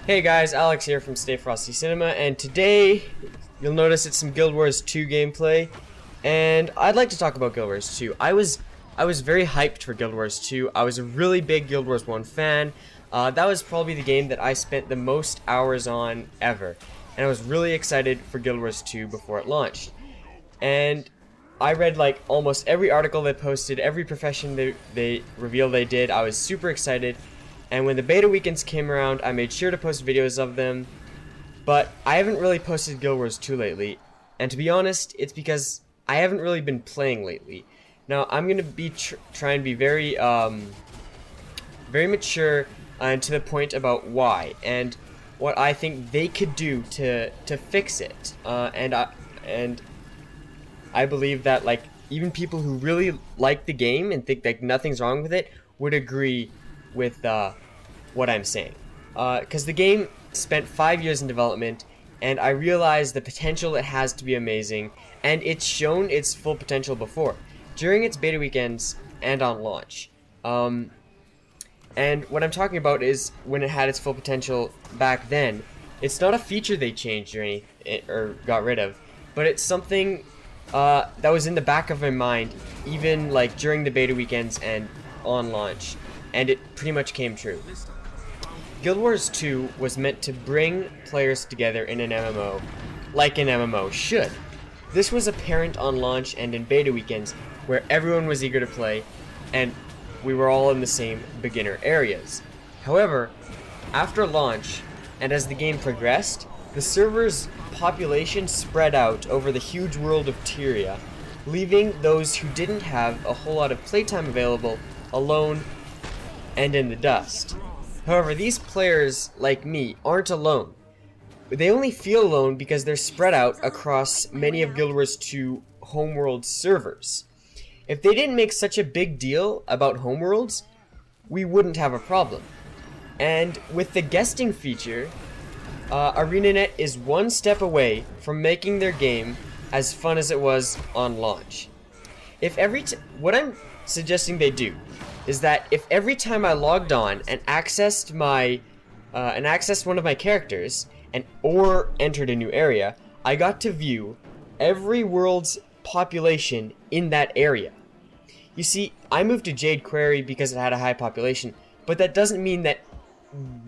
Hey guys, Alex here from Stay Frosty Cinema, and today you'll notice it's some Guild Wars 2 gameplay, and I'd like to talk about Guild Wars 2. I was very hyped for Guild Wars 2. I was a really big Guild Wars 1 fan. That was probably the game that I spent the most hours on ever, and I was really excited for Guild Wars 2 before it launched. And I read like almost every article they posted, every profession they revealed they did. I was super excited. And when the beta weekends came around, I made sure to post videos of them, but I haven't really posted Guild Wars 2 lately, and to be honest, it's because I haven't really been playing lately. Now, I'm going to be trying to be very mature and to the point about why, and what I think they could do to fix it, and I believe that, like, even people who really like the game and think like nothing's wrong with it would agree with what I'm saying, because the game spent 5 years in development, and I realized the potential it has to be amazing, and it's shown its full potential before, during its beta weekends and on launch. And what I'm talking about is when it had its full potential back then. It's not a feature they changed or got rid of, but it's something that was in the back of my mind, even like during the beta weekends and on launch. And it pretty much came true. Guild Wars 2 was meant to bring players together in an MMO, like an MMO should. This was apparent on launch and in beta weekends, where everyone was eager to play, and we were all in the same beginner areas. However, after launch, and as the game progressed, the server's population spread out over the huge world of Tyria, leaving those who didn't have a whole lot of playtime available alone and in the dust. However, these players, like me, aren't alone. They only feel alone because they're spread out across many of Guild Wars 2 homeworld servers. If they didn't make such a big deal about homeworlds, we wouldn't have a problem. And with the guesting feature, ArenaNet is one step away from making their game as fun as it was on launch. What I'm suggesting they do is that if every time I logged on and accessed one of my characters or entered a new area, I got to view every world's population in that area. You see, I moved to Jade Quarry because it had a high population, but that doesn't mean that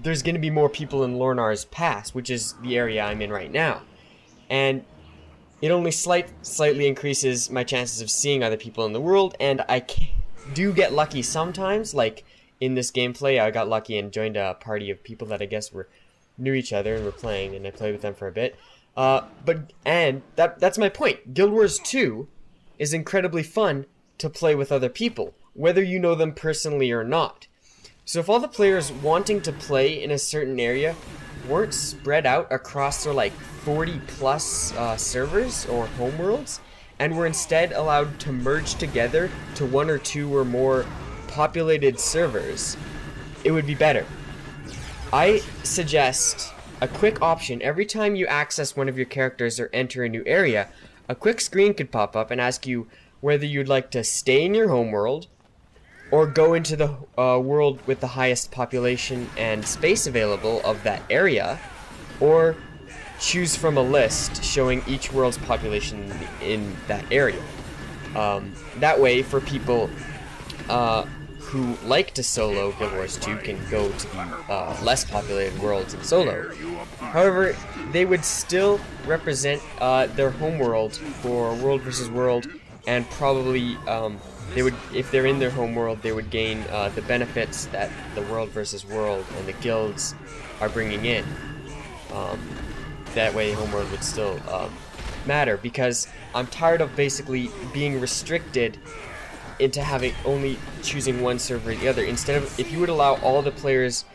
there's going to be more people in Lornar's Pass, which is the area I'm in right now. And it only slightly increases my chances of seeing other people in the world, and I do get lucky sometimes. Like in this gameplay, I got lucky and joined a party of people that I guess knew each other and were playing, and I played with them for a bit. That's my point. Guild Wars 2 is incredibly fun to play with other people, whether you know them personally or not. So if all the players wanting to play in a certain area weren't spread out across their like 40 plus servers or homeworlds, and were instead allowed to merge together to one or two or more populated servers, it would be better. I suggest a quick option. Every time you access one of your characters or enter a new area, a quick screen could pop up and ask you whether you'd like to stay in your homeworld or go into the world with the highest population and space available of that area, or choose from a list showing each world's population in that area. That way, for people who like to solo Guild Wars 2 can go to the less populated worlds in solo. However, they would still represent their homeworld for World versus World, and probably they would, if they're in their homeworld, they would gain the benefits that the World versus World and the guilds are bringing in. That way homeworld would still matter, because I'm tired of basically being restricted into only choosing one server or the other. Instead of, if you would allow all the players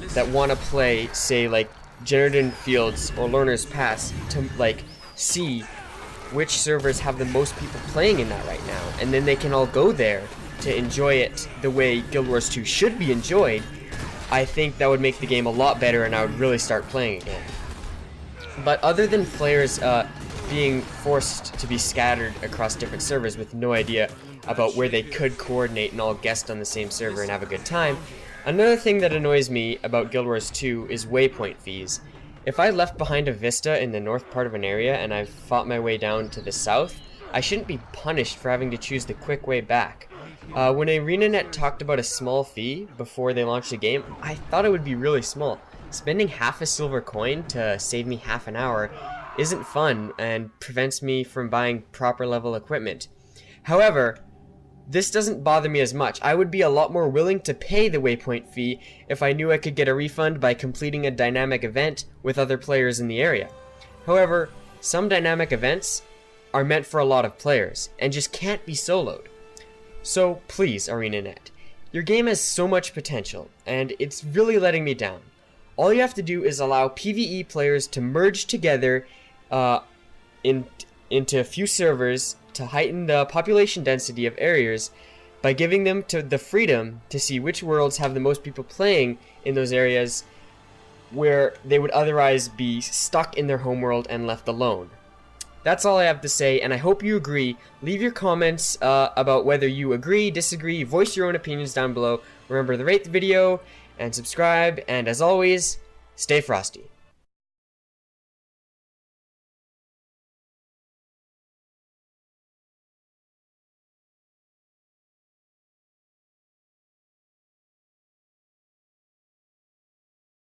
that want to play, say like Generton Fields or Learner's Pass, to like see which servers have the most people playing in that right now, and then they can all go there to enjoy it the way Guild Wars 2 should be enjoyed, I think that would make the game a lot better, and I would really start playing again. But other than players being forced to be scattered across different servers with no idea about where they could coordinate and all guest on the same server and have a good time, Another thing that annoys me about Guild Wars 2 is waypoint fees. If I left behind a vista in the north part of an area and I fought my way down to the south, I shouldn't be punished for having to choose the quick way back. When ArenaNet talked about a small fee before they launched the game, I thought it would be really small. Spending half a silver coin to save me half an hour isn't fun and prevents me from buying proper level equipment. However, this doesn't bother me as much. I would be a lot more willing to pay the waypoint fee if I knew I could get a refund by completing a dynamic event with other players in the area. However, some dynamic events are meant for a lot of players and just can't be soloed. So please, ArenaNet, your game has so much potential and it's really letting me down. All you have to do is allow PvE players to merge together into a few servers to heighten the population density of areas by giving them the freedom to see which worlds have the most people playing in those areas where they would otherwise be stuck in their homeworld and left alone. That's all I have to say, and I hope you agree. Leave your comments about whether you agree, disagree, voice your own opinions down below. Remember to rate the video and subscribe, and as always, stay frosty.